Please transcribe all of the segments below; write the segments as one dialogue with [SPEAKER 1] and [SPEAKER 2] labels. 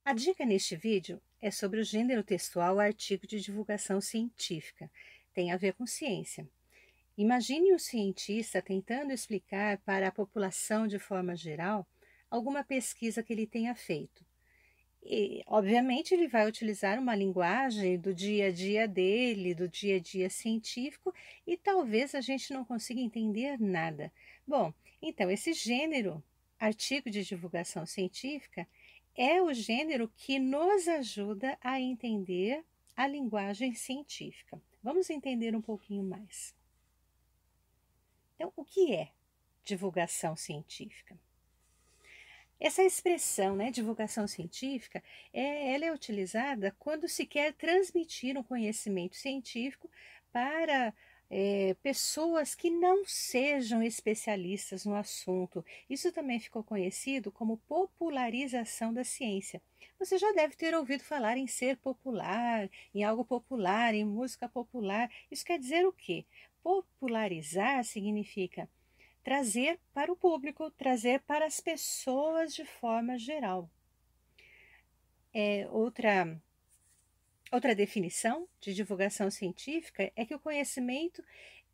[SPEAKER 1] A dica neste vídeo é sobre o gênero textual artigo de divulgação científica. Tem a ver com ciência. Imagine um cientista tentando explicar para a população de forma geral alguma pesquisa que ele tenha feito. E, obviamente, ele vai utilizar uma linguagem do dia a dia dele, do dia a dia científico, e talvez a gente não consiga entender nada. Bom, então, esse gênero, artigo de divulgação científica, é o gênero que nos ajuda a entender a linguagem científica. Vamos entender um pouquinho mais. Então, o que é divulgação científica? Essa expressão, né, divulgação científica, ela é utilizada quando se quer transmitir um conhecimento científico para pessoas que não sejam especialistas no assunto. Isso também ficou conhecido como popularização da ciência. Você já deve ter ouvido falar em ser popular, em algo popular, em música popular. Isso quer dizer o quê? Popularizar significa trazer para o público, trazer para as pessoas de forma geral. Outra definição de divulgação científica é que o conhecimento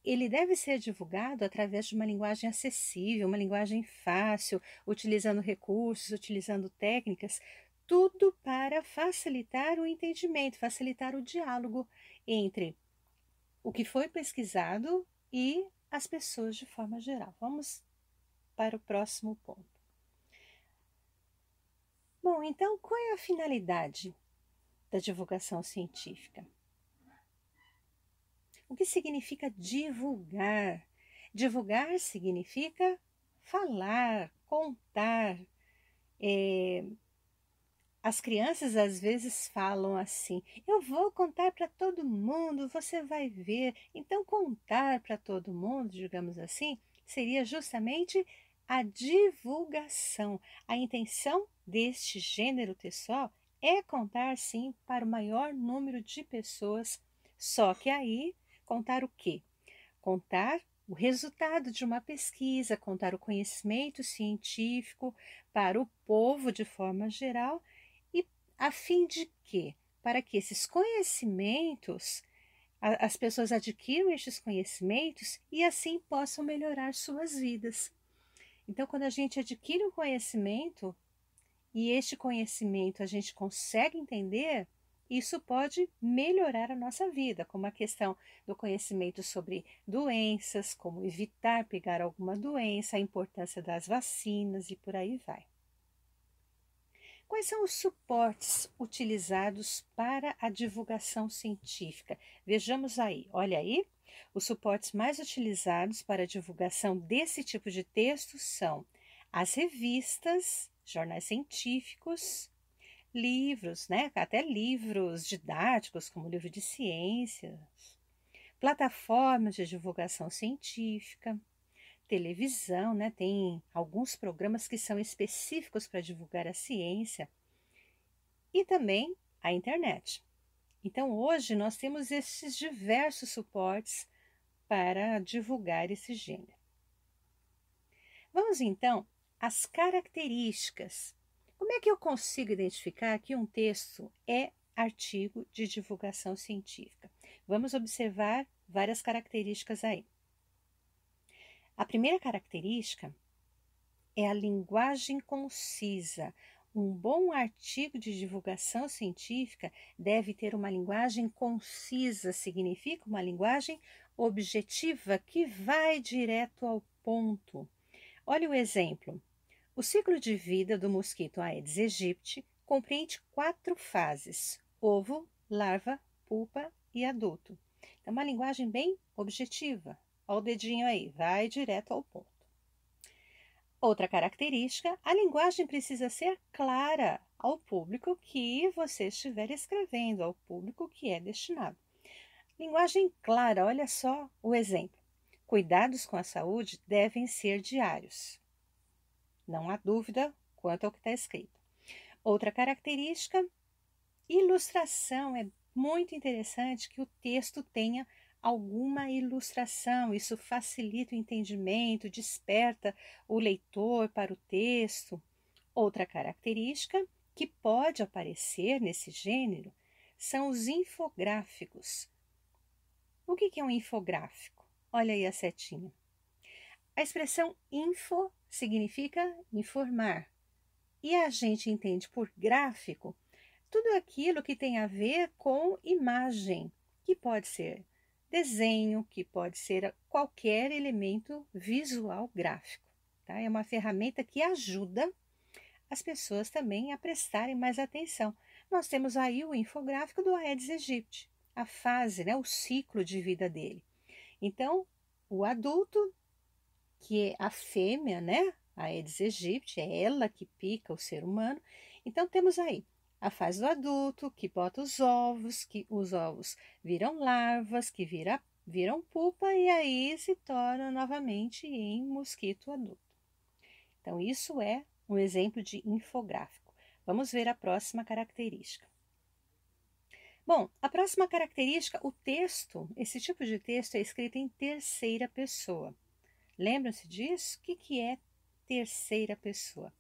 [SPEAKER 1] ele deve ser divulgado através de uma linguagem acessível, uma linguagem fácil, utilizando recursos, utilizando técnicas, tudo para facilitar o entendimento, facilitar o diálogo entre o que foi pesquisado e as pessoas de forma geral. Vamos para o próximo ponto. Bom, então qual é a finalidade da divulgação científica? O que significa divulgar? Divulgar significa falar, contar. As crianças às vezes falam assim: eu vou contar para todo mundo, você vai ver. Então, contar para todo mundo, digamos assim, seria justamente a divulgação. A intenção deste gênero textual é contar, sim, para o maior número de pessoas. Só que aí, contar o quê? Contar o resultado de uma pesquisa, contar o conhecimento científico para o povo de forma geral e a fim de quê? Para que esses conhecimentos, as pessoas adquiram estes conhecimentos e assim possam melhorar suas vidas. Então, quando a gente adquire um conhecimento e este conhecimento a gente consegue entender, isso pode melhorar a nossa vida, como a questão do conhecimento sobre doenças, como evitar pegar alguma doença, a importância das vacinas e por aí vai. Quais são os suportes utilizados para a divulgação científica? Vejamos aí, olha aí, os suportes mais utilizados para a divulgação desse tipo de texto são as revistas, jornais científicos, livros, né? Até livros didáticos, como livro de ciências, plataformas de divulgação científica, televisão, né? Tem alguns programas que são específicos para divulgar a ciência e também a internet. Então, hoje nós temos esses diversos suportes para divulgar esse gênero. Vamos então às características. Como é que eu consigo identificar que um texto é artigo de divulgação científica? Vamos observar várias características aí. A primeira característica é a linguagem concisa. Um bom artigo de divulgação científica deve ter uma linguagem concisa, significa uma linguagem objetiva que vai direto ao ponto. Olha o exemplo. O ciclo de vida do mosquito Aedes aegypti compreende 4 fases: ovo, larva, pupa e adulto. É uma linguagem bem objetiva. Olha o dedinho aí, vai direto ao ponto. Outra característica, a linguagem precisa ser clara ao público que você estiver escrevendo, ao público que é destinado. Linguagem clara, olha só o exemplo. Cuidados com a saúde devem ser diários. Não há dúvida quanto ao que está escrito. Outra característica, ilustração. É muito interessante que o texto tenha alguma ilustração. Isso facilita o entendimento, desperta o leitor para o texto. Outra característica, que pode aparecer nesse gênero são os infográficos. O que é um infográfico? Olha aí a setinha. A expressão info significa informar. E a gente entende por gráfico tudo aquilo que tem a ver com imagem, que pode ser desenho, que pode ser qualquer elemento visual gráfico. Tá? É uma ferramenta que ajuda as pessoas também a prestarem mais atenção. Nós temos aí o infográfico do Aedes aegypti, a fase, né, o ciclo de vida dele. Então, o adulto, que é a fêmea, né, a Aedes aegypti, é ela que pica o ser humano. Então, temos aí a fase do adulto, que bota os ovos, que os ovos viram larvas, que viram pupa e aí se torna novamente em mosquito adulto. Então, isso é um exemplo de infográfico. Vamos ver a próxima característica. Bom, a próxima característica, o texto, esse tipo de texto é escrito em terceira pessoa. Lembram-se disso? O que é terceira pessoa?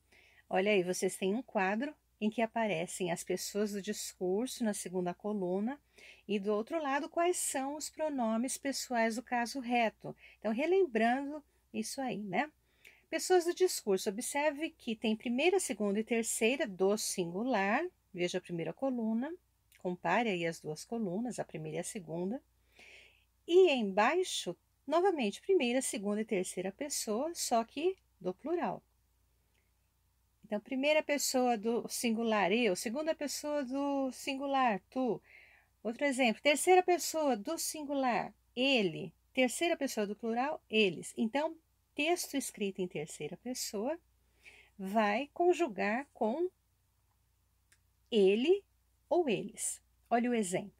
[SPEAKER 1] Olha aí, vocês têm um quadro em que aparecem as pessoas do discurso na segunda coluna e do outro lado quais são os pronomes pessoais do caso reto. Então, relembrando isso aí, né? Pessoas do discurso, observe que tem primeira, segunda e terceira do singular. Veja a primeira coluna, compare aí as duas colunas, a primeira e a segunda. E embaixo, novamente, primeira, segunda e terceira pessoa, só que do plural. Então, primeira pessoa do singular, eu. Segunda pessoa do singular, tu. Outro exemplo, terceira pessoa do singular, ele. Terceira pessoa do plural, eles. Então, texto escrito em terceira pessoa vai conjugar com ele ou eles. Olha o exemplo.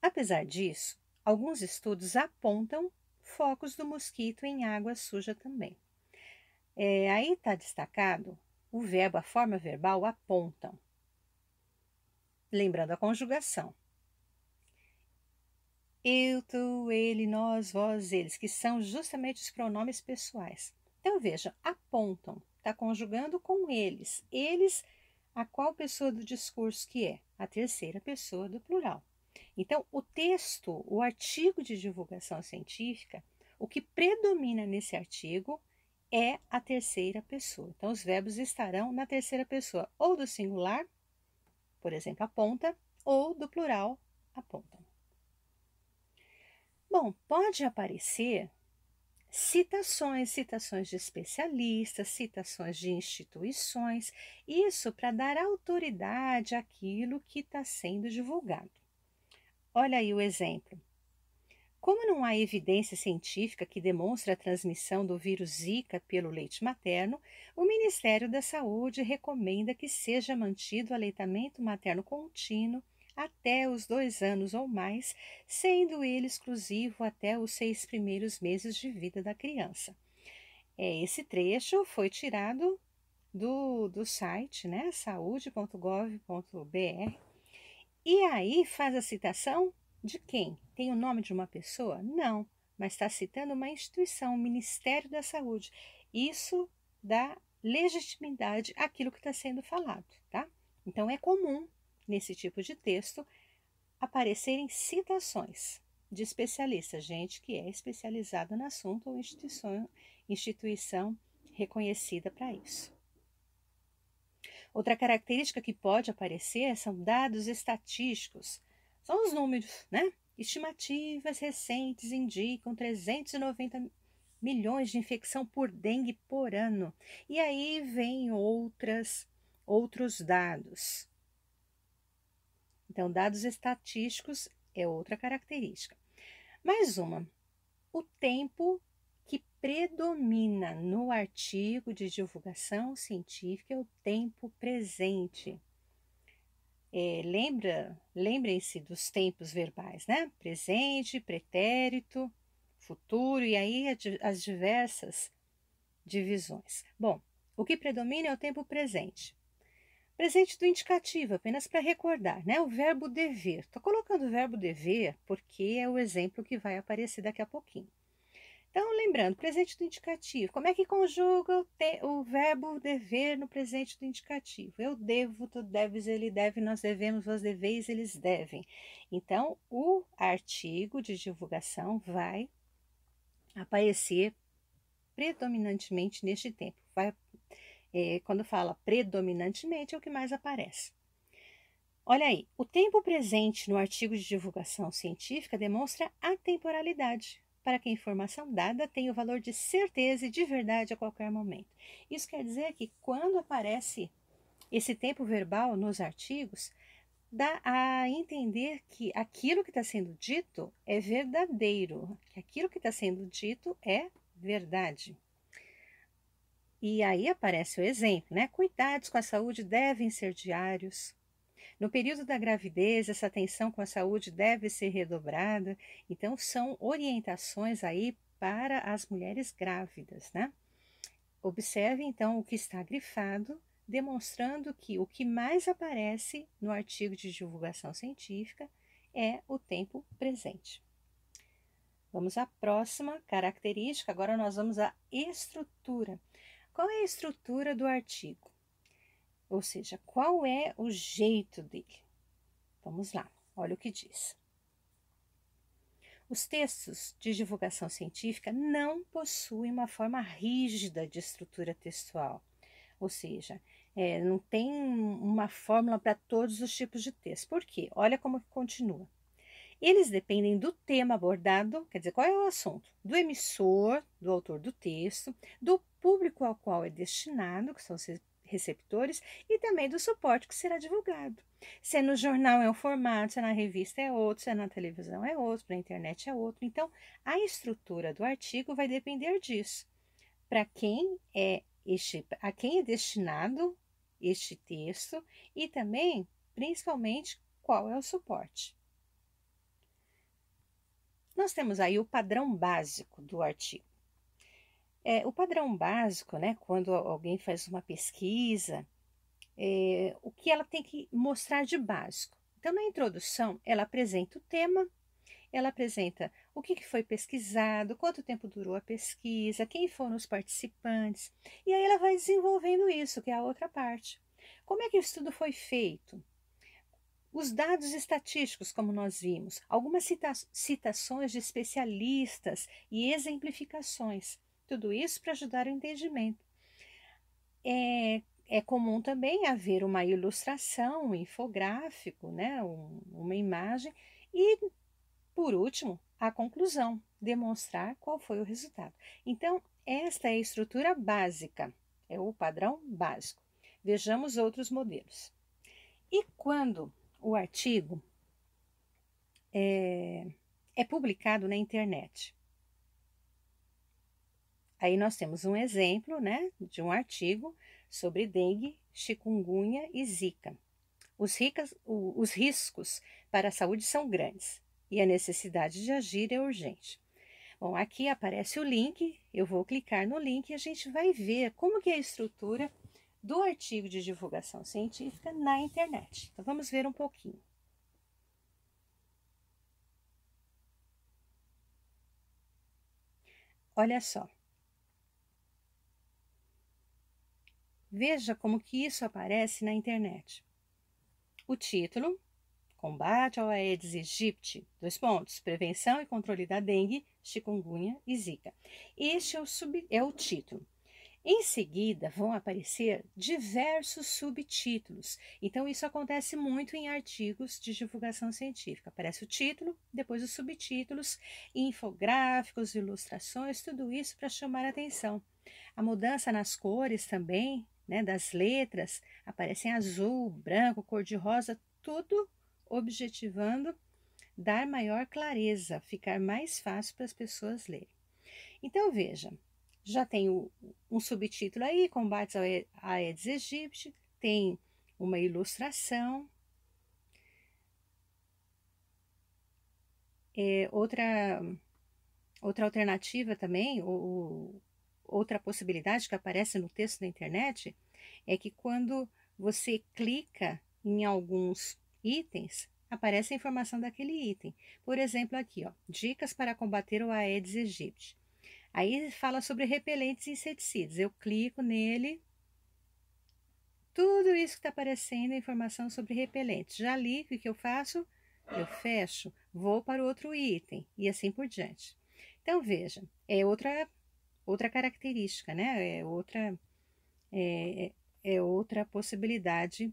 [SPEAKER 1] Apesar disso, alguns estudos apontam focos do mosquito em água suja também. Aí está destacado o verbo, a forma verbal apontam. Lembrando a conjugação. Eu, tu, ele, nós, vós, eles, que são justamente os pronomes pessoais. Então veja, apontam, está conjugando com eles. Eles, a qual pessoa do discurso que é? A terceira pessoa do plural. Então, o texto, o artigo de divulgação científica, o que predomina nesse artigo é a terceira pessoa. Então, os verbos estarão na terceira pessoa, ou do singular, por exemplo, aponta, ou do plural, apontam. Bom, pode aparecer citações de especialistas, citações de instituições, isso para dar autoridade àquilo que está sendo divulgado. Olha aí o exemplo. Como não há evidência científica que demonstre a transmissão do vírus Zika pelo leite materno, o Ministério da Saúde recomenda que seja mantido o aleitamento materno contínuo até os 2 anos ou mais, sendo ele exclusivo até os 6 primeiros meses de vida da criança. Esse trecho foi tirado do site, né, saude.gov.br, e aí faz a citação de quem? Tem o nome de uma pessoa? Não, mas está citando uma instituição, o Ministério da Saúde. Isso dá legitimidade àquilo que está sendo falado, tá? Então é comum, nesse tipo de texto, aparecerem citações de especialistas, gente que é especializada no assunto ou instituição reconhecida para isso. Outra característica que pode aparecer são dados estatísticos. São os números, né? Estimativas recentes indicam 390 milhões de infecção por dengue por ano. E aí vem outros dados. Então, dados estatísticos é outra característica. Mais uma, o tempo que predomina no artigo de divulgação científica é o tempo presente. Lembrem-se dos tempos verbais, né? Presente, pretérito, futuro, e aí as diversas divisões. Bom, o que predomina é o tempo presente. Presente do indicativo, apenas para recordar, né? O verbo dever. Estou colocando o verbo dever porque é o exemplo que vai aparecer daqui a pouquinho. Então, lembrando, presente do indicativo. Como é que conjuga o verbo dever no presente do indicativo? Eu devo, tu deves, ele deve, nós devemos, vós deveis, eles devem. Então, o artigo de divulgação vai aparecer predominantemente neste tempo. Quando fala predominantemente, é o que mais aparece. Olha aí, o tempo presente no artigo de divulgação científica demonstra atemporalidade, para que a informação dada tenha o valor de certeza e de verdade a qualquer momento. Isso quer dizer que quando aparece esse tempo verbal nos artigos, dá a entender que aquilo que está sendo dito é verdadeiro, que aquilo que está sendo dito é verdade. E aí aparece o exemplo, né? Cuidados com a saúde devem ser diários. No período da gravidez, essa atenção com a saúde deve ser redobrada. Então, são orientações aí para as mulheres grávidas, né? Observe, então, o que está grifado, demonstrando que o que mais aparece no artigo de divulgação científica é o tempo presente. Vamos à próxima característica. Agora nós vamos à estrutura. Qual é a estrutura do artigo? Ou seja, qual é o jeito dele? Vamos lá, olha o que diz. Os textos de divulgação científica não possuem uma forma rígida de estrutura textual, ou seja, não tem uma fórmula para todos os tipos de texto. Por quê? Olha como continua. Eles dependem do tema abordado, quer dizer, qual é o assunto? Do emissor, do autor do texto, do público ao qual é destinado, que são os receptores, e também do suporte que será divulgado. Se é no jornal é um formato, se é na revista é outro, se é na televisão é outro, na internet é outro. Então, a estrutura do artigo vai depender disso. Para quem é a quem é destinado este texto e também, principalmente, qual é o suporte. Nós temos aí o padrão básico do artigo. O padrão básico, né, quando alguém faz uma pesquisa, o que ela tem que mostrar de básico. Então, na introdução, ela apresenta o tema, ela apresenta o que foi pesquisado, quanto tempo durou a pesquisa, quem foram os participantes, e aí ela vai desenvolvendo isso, que é a outra parte. Como é que o estudo foi feito? Os dados estatísticos, como nós vimos, algumas citações de especialistas e exemplificações, tudo isso para ajudar o entendimento. É comum também haver uma ilustração, um infográfico, né, uma imagem, e, por último, a conclusão, demonstrar qual foi o resultado. Então, esta é a estrutura básica, é o padrão básico. Vejamos outros modelos. E quando o artigo é publicado na internet? Aí nós temos um exemplo, né, de um artigo sobre dengue, chikungunya e zika. Os riscos para a saúde são grandes e a necessidade de agir é urgente. Bom, aqui aparece o link, eu vou clicar no link e a gente vai ver como que é a estrutura do artigo de divulgação científica na internet. Então vamos ver um pouquinho. Olha só. Veja como que isso aparece na internet. O título, Combate ao Aedes aegypti, prevenção e controle da dengue, chikungunya e zika. Este é o título. Em seguida, vão aparecer diversos subtítulos. Então, isso acontece muito em artigos de divulgação científica. Aparece o título, depois os subtítulos, infográficos, ilustrações, tudo isso para chamar a atenção. A mudança nas cores também, né, das letras, aparecem azul, branco, cor-de-rosa, tudo objetivando dar maior clareza, ficar mais fácil para as pessoas lerem. Então, veja, já tem um subtítulo aí, Combates ao Aedes aegypti, tem uma ilustração. Outra alternativa também, outra possibilidade que aparece no texto da internet, é que quando você clica em alguns itens, aparece a informação daquele item. Por exemplo, aqui, ó, dicas para combater o Aedes aegypti. Aí fala sobre repelentes e inseticidas. Eu clico nele, tudo isso que está aparecendo é informação sobre repelentes. Já li, o que eu faço? Eu fecho, vou para o outro item e assim por diante. Então, veja, é outra característica, né? É, é outra possibilidade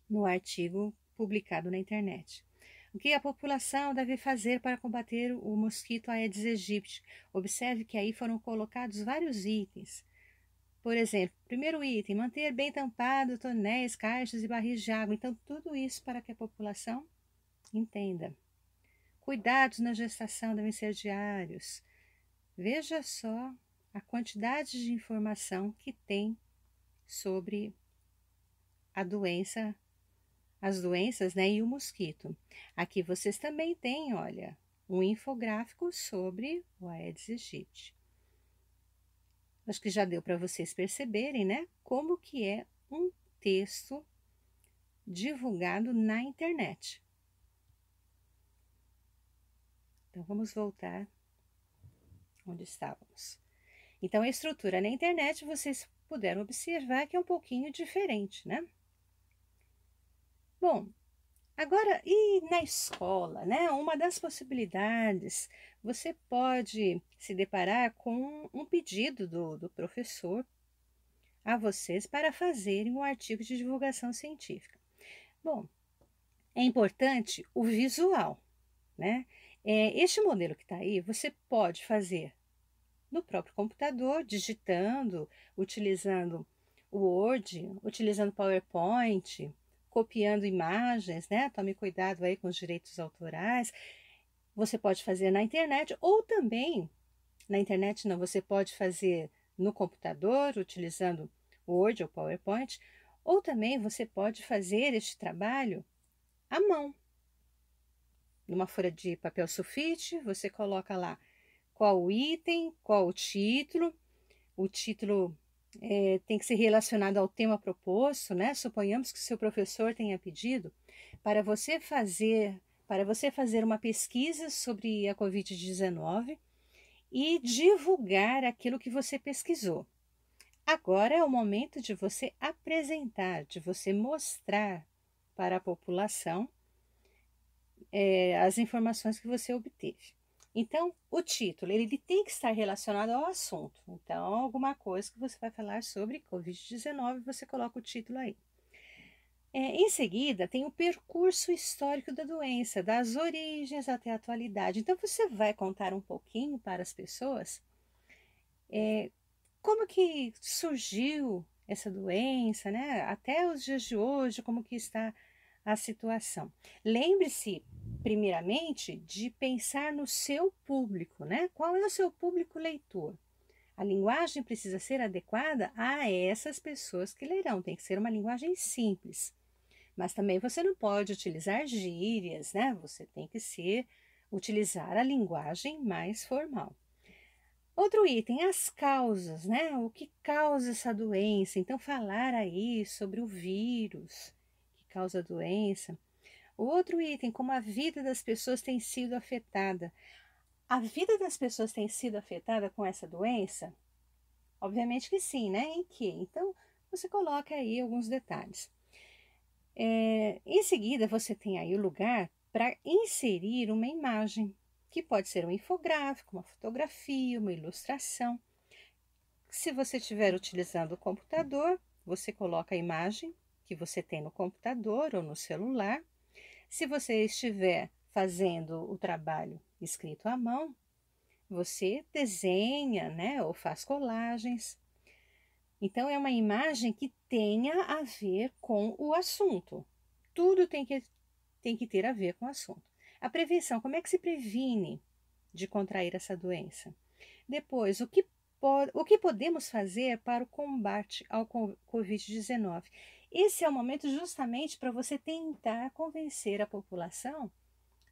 [SPEAKER 1] no artigo publicado na internet. O que a população deve fazer para combater o mosquito Aedes aegypti? Observe que aí foram colocados vários itens. Por exemplo, primeiro item, manter bem tampado tonéis, caixas e barris de água. Então, tudo isso para que a população entenda. Cuidados na gestação devem ser diários. Veja só a quantidade de informação que tem sobre a doença, as doenças, né, e o mosquito. Aqui vocês também têm, olha, um infográfico sobre o Aedes aegypti. Acho que já deu para vocês perceberem, né, como que é um texto divulgado na internet. Então, vamos voltar onde estávamos. Então, a estrutura na internet, vocês puderam observar que é um pouquinho diferente, né? Bom, agora, e na escola, né? Uma das possibilidades, você pode se deparar com um pedido do professor a vocês para fazerem um artigo de divulgação científica. Bom, é importante o visual, né? Este modelo que está aí, você pode fazer no próprio computador, digitando, utilizando o Word, utilizando PowerPoint, copiando imagens, né? Tome cuidado aí com os direitos autorais. Você pode fazer na internet ou também, na internet não, você pode fazer no computador, utilizando o Word ou PowerPoint, ou também você pode fazer este trabalho à mão. Numa folha de papel sulfite, você coloca lá qual o item, qual o título. O título tem que ser relacionado ao tema proposto, né? Suponhamos que o seu professor tenha pedido para você fazer uma pesquisa sobre a Covid-19 e divulgar aquilo que você pesquisou. Agora é o momento de você apresentar, de você mostrar para a população as informações que você obteve. Então, o título, ele tem que estar relacionado ao assunto. Então, alguma coisa que você vai falar sobre Covid-19, você coloca o título aí. Em seguida, tem o percurso histórico da doença, das origens até a atualidade. Então, você vai contar um pouquinho para as pessoas como que surgiu essa doença, né? Até os dias de hoje, como que está a situação. Lembre-se, primeiramente, de pensar no seu público, né? Qual é o seu público leitor? A linguagem precisa ser adequada a essas pessoas que lerão, tem que ser uma linguagem simples. Mas também você não pode utilizar gírias, né? Você tem que utilizar a linguagem mais formal. Outro item, as causas, né? O que causa essa doença? Então, falar aí sobre o vírus que causa a doença. O outro item, como a vida das pessoas tem sido afetada. A vida das pessoas tem sido afetada com essa doença? Obviamente que sim, né? Em que? Então, você coloca aí alguns detalhes. Em seguida, você tem aí o lugar para inserir uma imagem, que pode ser um infográfico, uma fotografia, uma ilustração. Se você estiver utilizando o computador, você coloca a imagem que você tem no computador ou no celular. Se você estiver fazendo o trabalho escrito à mão, você desenha, né, ou faz colagens. Então, é uma imagem que tenha a ver com o assunto. Tudo tem que ter a ver com o assunto. A prevenção, como é que se previne de contrair essa doença? Depois, o que podemos fazer para o combate ao Covid-19? Esse é o momento justamente para você tentar convencer a população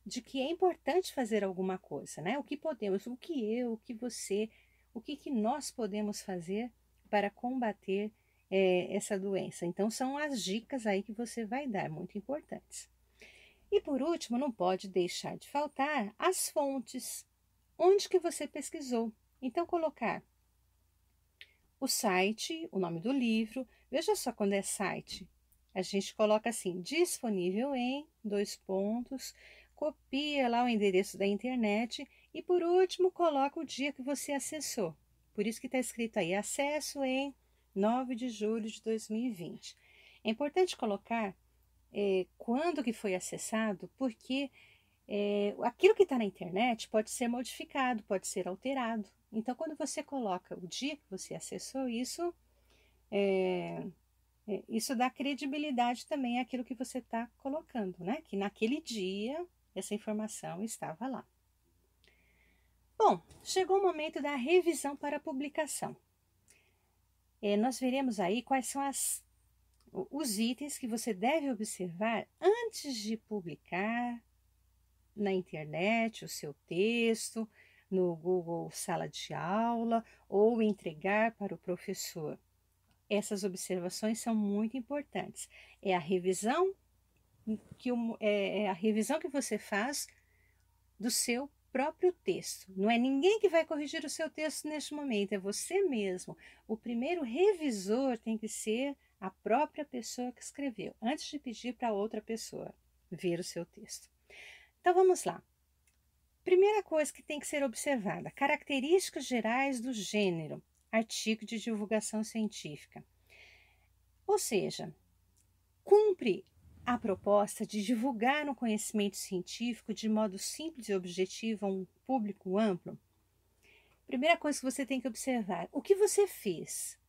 [SPEAKER 1] de que é importante fazer alguma coisa, né? O que podemos, o que eu, o que você, o que nós podemos fazer para combater essa doença. Então, são as dicas aí que você vai dar, muito importantes. E por último, não pode deixar de faltar as fontes. Onde que você pesquisou? Então, colocar o site, o nome do livro. Veja só quando é site. A gente coloca assim, disponível em, dois pontos, copia lá o endereço da internet e, por último, coloca o dia que você acessou. Por isso que está escrito aí, acesso em 9 de julho de 2020. É importante colocar quando que foi acessado, porque aquilo que está na internet pode ser modificado, pode ser alterado. Então, quando você coloca o dia que você acessou, isso dá credibilidade também àquilo que você está colocando, né? Que naquele dia essa informação estava lá. Bom, chegou o momento da revisão para a publicação. Nós veremos aí quais são os itens que você deve observar antes de publicar na internet o seu texto, no Google Sala de Aula ou entregar para o professor. Essas observações são muito importantes. É a revisão é a revisão que você faz do seu próprio texto. Não é ninguém que vai corrigir o seu texto neste momento, é você mesmo. O primeiro revisor tem que ser a própria pessoa que escreveu, antes de pedir para outra pessoa ver o seu texto. Então vamos lá. Primeira coisa que tem que ser observada: características gerais do gênero, artigo de divulgação científica. Ou seja, cumpre a proposta de divulgar um conhecimento científico de modo simples e objetivo a um público amplo? Primeira coisa que você tem que observar: o que você fez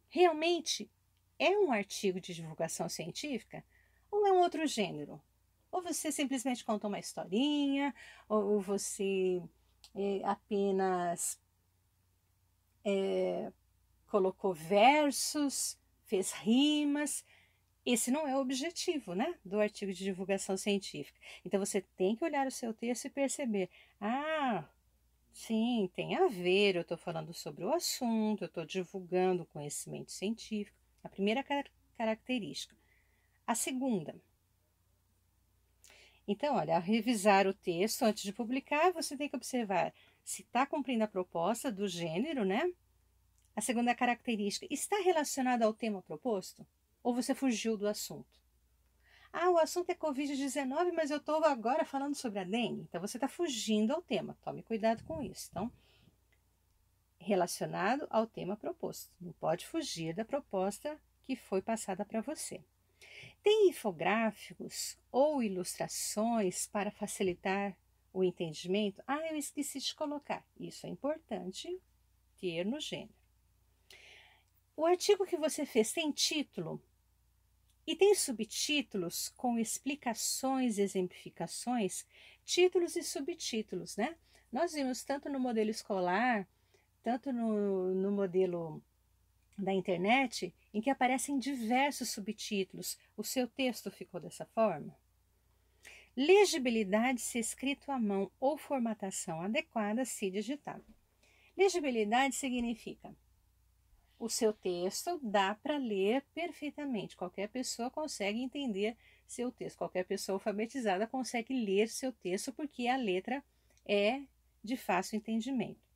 [SPEAKER 1] realmente é um artigo de divulgação científica ou é um outro gênero? Ou você simplesmente contou uma historinha, ou você apenas colocou versos, fez rimas. Esse não é o objetivo, né, do artigo de divulgação científica. Então, você tem que olhar o seu texto e perceber: ah, sim, tem a ver, eu estou falando sobre o assunto, eu estou divulgando conhecimento científico. A primeira característica. A segunda: então, olha, ao revisar o texto antes de publicar, você tem que observar se está cumprindo a proposta do gênero, né? A segunda característica: está relacionado ao tema proposto? Ou você fugiu do assunto? Ah, o assunto é Covid-19, mas eu estou agora falando sobre a dengue. Então, você está fugindo ao tema. Tome cuidado com isso. Então, relacionado ao tema proposto. Não pode fugir da proposta que foi passada para você. Tem infográficos ou ilustrações para facilitar o entendimento? Ah, eu esqueci de colocar. Isso é importante ter no gênero. O artigo que você fez tem título e tem subtítulos com explicações e exemplificações, títulos e subtítulos, né? Nós vimos tanto no modelo escolar, tanto no modelo da internet, em que aparecem diversos subtítulos. O seu texto ficou dessa forma? Legibilidade se escrito à mão ou formatação adequada se digitado. Legibilidade significa: o seu texto dá para ler perfeitamente. Qualquer pessoa consegue entender seu texto. Qualquer pessoa alfabetizada consegue ler seu texto porque a letra é de fácil entendimento.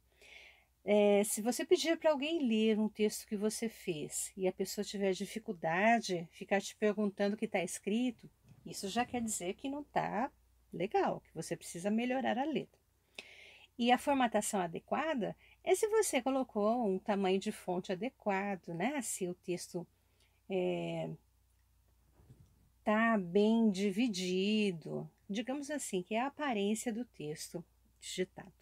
[SPEAKER 1] Se você pedir para alguém ler um texto que você fez e a pessoa tiver dificuldade, ficar te perguntando o que está escrito, isso já quer dizer que não está legal, que você precisa melhorar a letra. E a formatação adequada é se você colocou um tamanho de fonte adequado, né? Se o texto está bem dividido, digamos assim, que é a aparência do texto digitado.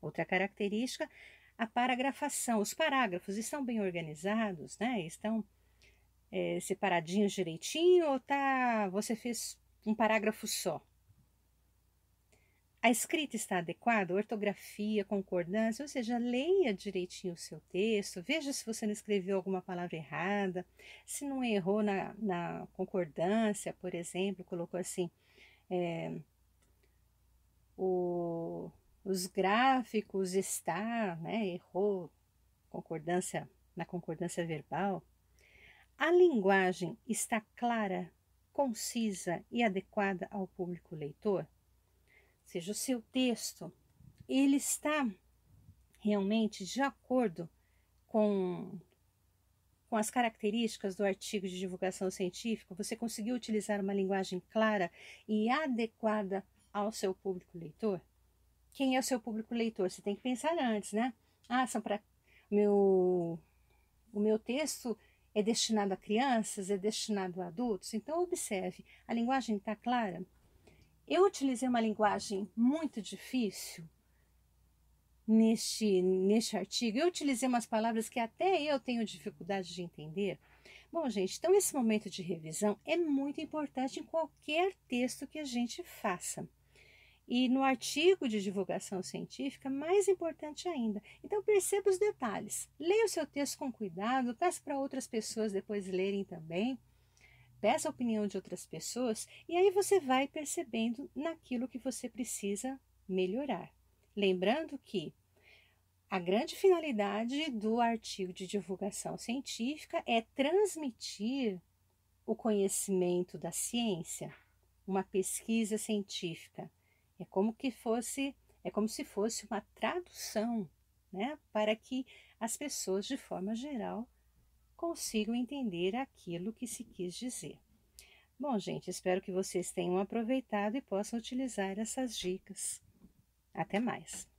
[SPEAKER 1] Outra característica: a paragrafação. Os parágrafos estão bem organizados, né? Estão separadinhos direitinho ou você fez um parágrafo só? A escrita está adequada, ortografia, concordância, ou seja, leia direitinho o seu texto, veja se você não escreveu alguma palavra errada, se não errou na concordância, por exemplo, colocou assim, os gráficos está, né, errou na concordância verbal. A linguagem está clara, concisa e adequada ao público leitor? Ou seja, o seu texto, ele está realmente de acordo com, com as características do artigo de divulgação científica, você conseguiu utilizar uma linguagem clara e adequada ao seu público leitor? Quem é o seu público leitor? Você tem que pensar antes, né? Ah, são para meu o meu texto é destinado a crianças, é destinado a adultos. Então observe, a linguagem está clara? Eu utilizei uma linguagem muito difícil neste artigo. Eu utilizei umas palavras que até eu tenho dificuldade de entender. Bom, gente, então esse momento de revisão é muito importante em qualquer texto que a gente faça. E no artigo de divulgação científica, mais importante ainda. Então, perceba os detalhes. Leia o seu texto com cuidado, peça para outras pessoas depois lerem também. Peça a opinião de outras pessoas e aí você vai percebendo naquilo que você precisa melhorar. Lembrando que a grande finalidade do artigo de divulgação científica é transmitir o conhecimento da ciência, uma pesquisa científica. É como se fosse uma tradução, né, para que as pessoas, de forma geral, consigam entender aquilo que se quis dizer. Bom, gente, espero que vocês tenham aproveitado e possam utilizar essas dicas. Até mais!